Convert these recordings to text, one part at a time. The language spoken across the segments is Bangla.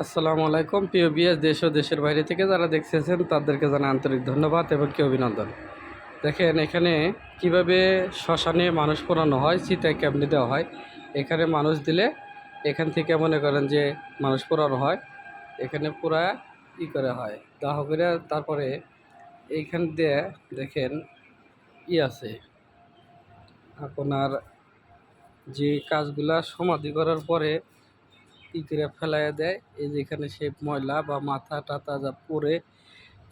আসসালামু আলাইকুম প্রিয় বিএস দেশ ও দেশের বাইরে থেকে যারা দেখতেছেন তাদেরকে জানাই আন্তরিক ধন্যবাদ এবং কি অভিনন্দন। দেখেন এখানে কিভাবে শ্মশানে মানুষ পোড়ানো হয়, চিতায় কেমনি দেওয়া হয়। এখানে মানুষ দিলে এখান থেকে মনে করেন যে মানুষ পোড়ানো হয়, এখানে পুরা করা হয় দাহ করে। তারপরে এইখান দিয়ে দেখেন আছে আপনার যে কাজগুলা সমাধি করার পরে করে ফেলাইয়া দেয়। এই যেখানে সে ময়লা বা মাথা টাথা যা পরে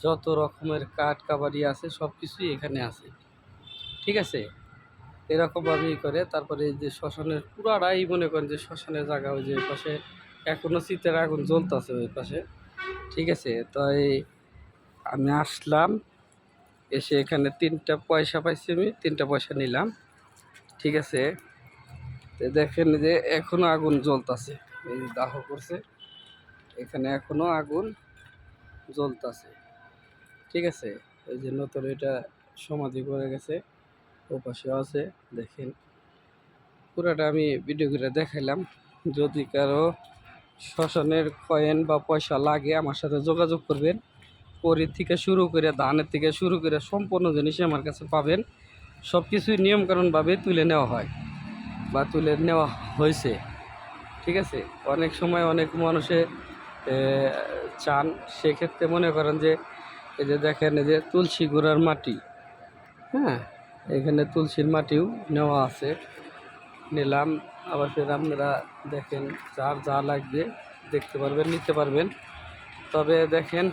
যত রকমের কাঠ কাবাডি আছে সব কিছুই এখানে আছে, ঠিক আছে। এরকমভাবেই করে। তারপরে এই যে শ্মশানের পুরাটাই মনে করেন যে শ্মশানের জায়গা, ওই যে পাশে এখনও শীতের আগুন জ্বলতেছে ওই পাশে, ঠিক আছে। তাই আমি আসলাম, এসে এখানে 3টা পয়সা পাইছি, আমি 3টা পয়সা নিলাম, ঠিক আছে। দেখেন যে এখনো আগুন জ্বলতেছে, এই যে দাহ করছে, এখানে এখনো আগুন জ্বলতেছে, ঠিক আছে। এই যে নতুন এটা সমাধি করে গেছে, ও পাশেও আছে। দেখেন পুরাটা আমি ভিডিও করে দেখাইলাম। যদি কারো শ্মশানের কয়েন বা পয়সা লাগে আমার সাথে যোগাযোগ করবেন। করির থেকে শুরু করে ধানের থেকে শুরু করে সম্পূর্ণ জিনিসই আমার কাছে পাবেন। সব কিছুই নিয়মকানুনভাবে তুলে নেওয়া হয় বা তুলে নেওয়া হয়েছে, ঠিক আছে। অনেক সময় অনেক মানুষে চান, সেক্ষেত্রে মনে করেন যে এই যে দেখেন এই যে তুলসী গোড়ার মাটি, হ্যাঁ, এখানে তুলসীর মাটিও নেওয়া আছে, নিলাম। আবার ফের আপনারা দেখেন যার যা লাগবে দেখতে পারবেন, নিতে পারবেন। তবে দেখেন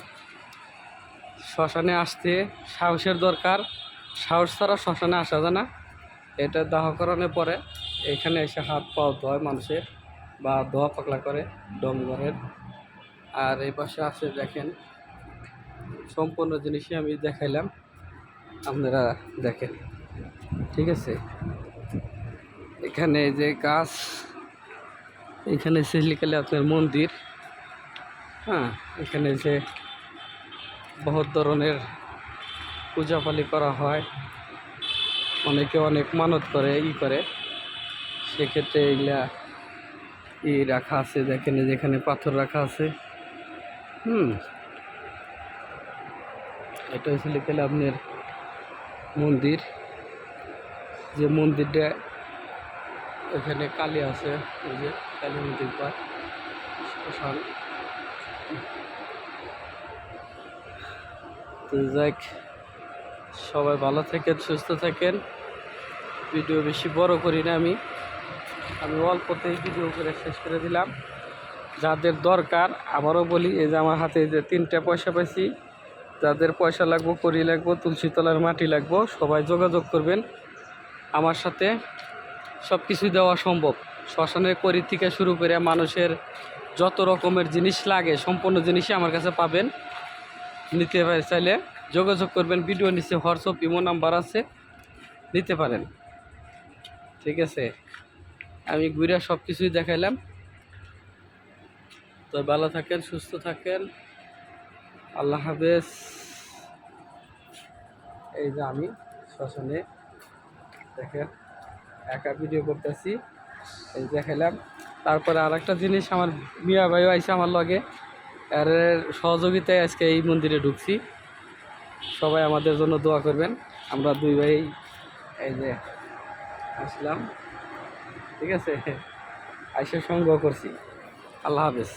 শ্মশানে আসতে সাহসের দরকার, সাহস ছাড়া শ্মশানে আসা যায় না। এটা দাহ করানোর পরে এখানে এসে হাত পাও ধোয় মানুষের বা ধোয়া পাকলা করে ডমঘরের। আর এই পাশে আছে দেখেন সম্পূর্ণ জিনিসই আমি দেখাইলাম, আপনারা দেখেন, ঠিক আছে। এখানে যে গাছ, এখানে সিলিকালে আপনার মন্দির, হ্যাঁ, এখানে যে বহুত ধরনের পূজাপালি করা হয়, অনেকে অনেক মানত করে করে, সেক্ষেত্রে এগুলা রাখা আছে। দেখেন যেখানে পাথর রাখা আছে, এটা হচ্ছে লিখলে আপনার মন্দির, যে মন্দিরটা এখানে কালী আছে, ওই যে কালী মন্দির পর শ্মশান। তো যাক, সবাই ভালো থাকেন, সুস্থ থাকেন। ভিডিও বেশি বড় করি না, আমি অল্পতেই ভিডিও করে শেষ করে দিলাম। যাদের দরকার আবারও বলি, এই যে আমার হাতে যে 3টা পয়সা পাইছি, যাদের পয়সা লাগবো, করি লাগবো, তুলসী তলার মাটি লাগবো, সবাই যোগাযোগ করবেন আমার সাথে। সব কিছুই দেওয়া সম্ভব। শ্মশানের করি থেকে শুরু করে মানুষের যত রকমের জিনিস লাগে সম্পূর্ণ জিনিসই আমার কাছে পাবেন। নিতে চাইলে যোগাযোগ করবেন। ভিডিও নিচে হোয়াটসঅ্যাপ ইমো নাম্বার আছে, নিতে পারেন, ঠিক আছে। আমি ঘুরে সব কিছুই দেখাইলাম। তো ভালো থাকেন, সুস্থ থাকেন, আল্লাহ হাফেজ। এই যে আমি শ্মশানে দেখেন একা ভিডিও করতেছি, এই দেখাইলাম। তারপরে আর একটা জিনিস, আমার মিয়া ভাইও আইসে আমার লগে, এর সহযোগিতায় আজকে এই মন্দিরে ঢুকছি। সবাই আমাদের জন্য দোয়া করবেন। আমরা 2 ভাই এই যে আসলাম, ঠিক আছে, আইসে সংগ্রহ করছি। আল্লাহ হাফেজ।